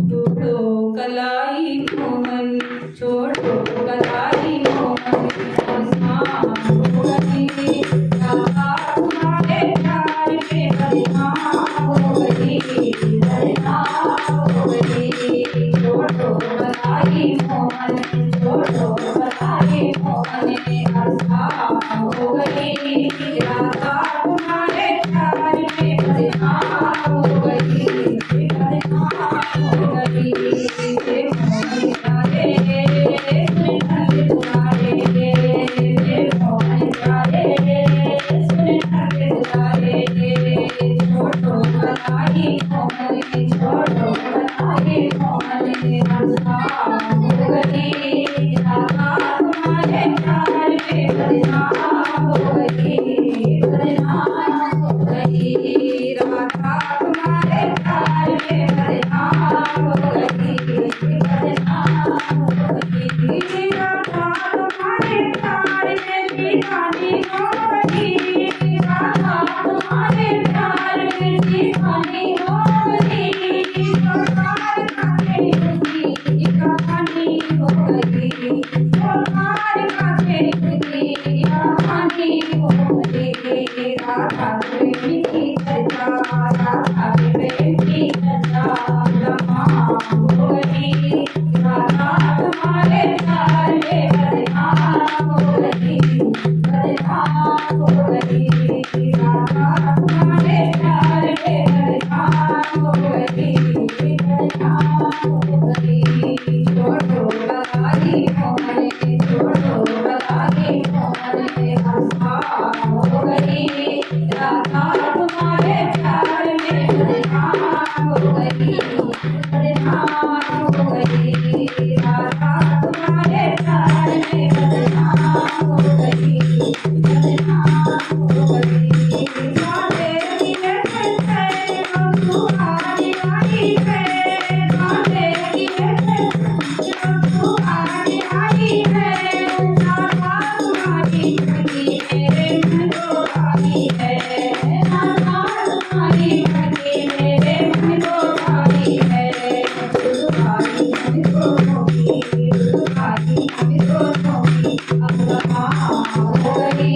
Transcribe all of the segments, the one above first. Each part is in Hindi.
छोड़ो कलाई मोहन, छोड़ो कलाई मोहन, बदनाम हो गई राधा तुम्हारे प्यार में, बदनाम हो गई, बदनाम हो गई। छोड़ो कलाई मोहन, छोड़ो कलाई मोहन, बदनाम हो गई राधा तुम्हारे प्यार में, बदनाम हो गई, बदनाम हो गई। मोहन प्यारे सुन ढंग तुम्हारे, मोहन प्यारे सुन ढंग तुम्हारे। छोड़ो कलाई मोहन, छोड़ो कलाई मोहन, बदनाम हो गई राधा तुम्हारे प्यार में, बदनाम हो गई, बदनाम हो गई राधा तुम्हारे प्यार में, बदनाम हो गई, बदनाम हो गई राधा तुम्हारे प्यार में, दीवानी हो गई राधा तुम्हारे प्यार में, दीवानी हो गई। प्यार का खेल की कहानी हो गई, प्यार का खेल की कहानी हो गई। राधा प्रेम की चर्चा, राधा प्रेम की चर्चा तमाम हो गई राधा तुम्हारे प्यार में, बदनाम हो गई, बदनाम हो गई राधा तुम्हारे प्यार में, बदनाम हो गई, बदनाम हो गई। छोड़ो कलाई मोहन, छोड़ो कलाई मोहन, बदनाम हो गई राधा तुम्हारे प्यार में, बदनाम हो गई, बदनाम हो गई राधा तुम्हारे प्यार में, बदनाम हो गई, बदनाम हो गई। बातें की है तुम्हारी आई है, बातें की है तुम्हारी आई है, राधा तुम्हारी बनी मेरे मन को भाई है, राधा तुम्हारी बनी मेरे मन को भाई है। तुम्हारी हमको होगी, तुम्हारी हमको होगी, अब तमाम हो गई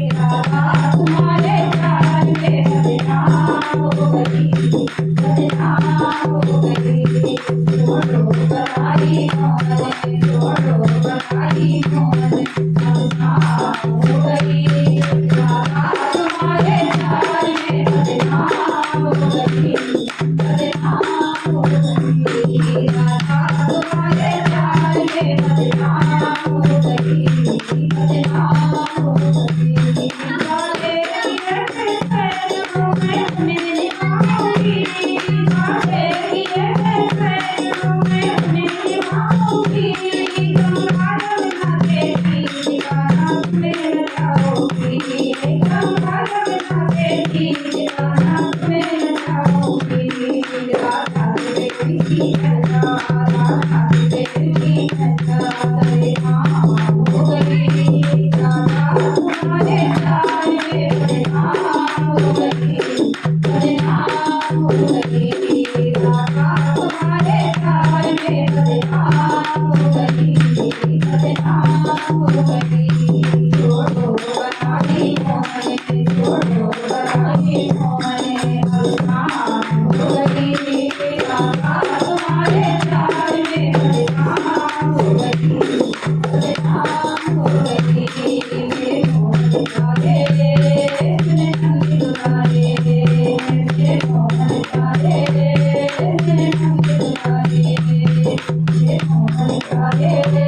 राधा तुम्हारे प्यार में, बदनाम हो गई, बदनाम हो गई। छोड़ो कलाई मोहन, छोड़ो कलाई मोहन, बदनाम हो गई राधा तुम्हारे प्यार में, बदनाम हो गई, बदनाम हो गई राधा तुम्हारे प्यार में, बदनाम हो गई, बदनाम हो गई। जाने की है मैं मिलने आऊंगी, जाने की है मैं मिलने आऊंगी, गंगा यमुना तेरी दीवाना में जाऊंगी, गंगा यमुना तेरी दीवाना में जाऊंगी। राधा प्रेम की चर्चा, राधा प्रेम की चर्चा तमाम हो गई राधा तुम्हारे प्यार में, बदनाम हो गई, बदनाम हो गई राधा तुम्हारे प्यार में, बदनाम हो गई, बदनाम हो गई। छोड़ो कलाई मोहन, छोड़ो कलाई मोहन, बदनाम हो गई राधा तुम्हारे प्यार में, बदनाम हो गई, बदनाम हो गई। मोहन प्यारे सुन ढंग तुम्हारे, मोहन प्यारे सुन ढंग तुम्हारे, मोहन प्यारे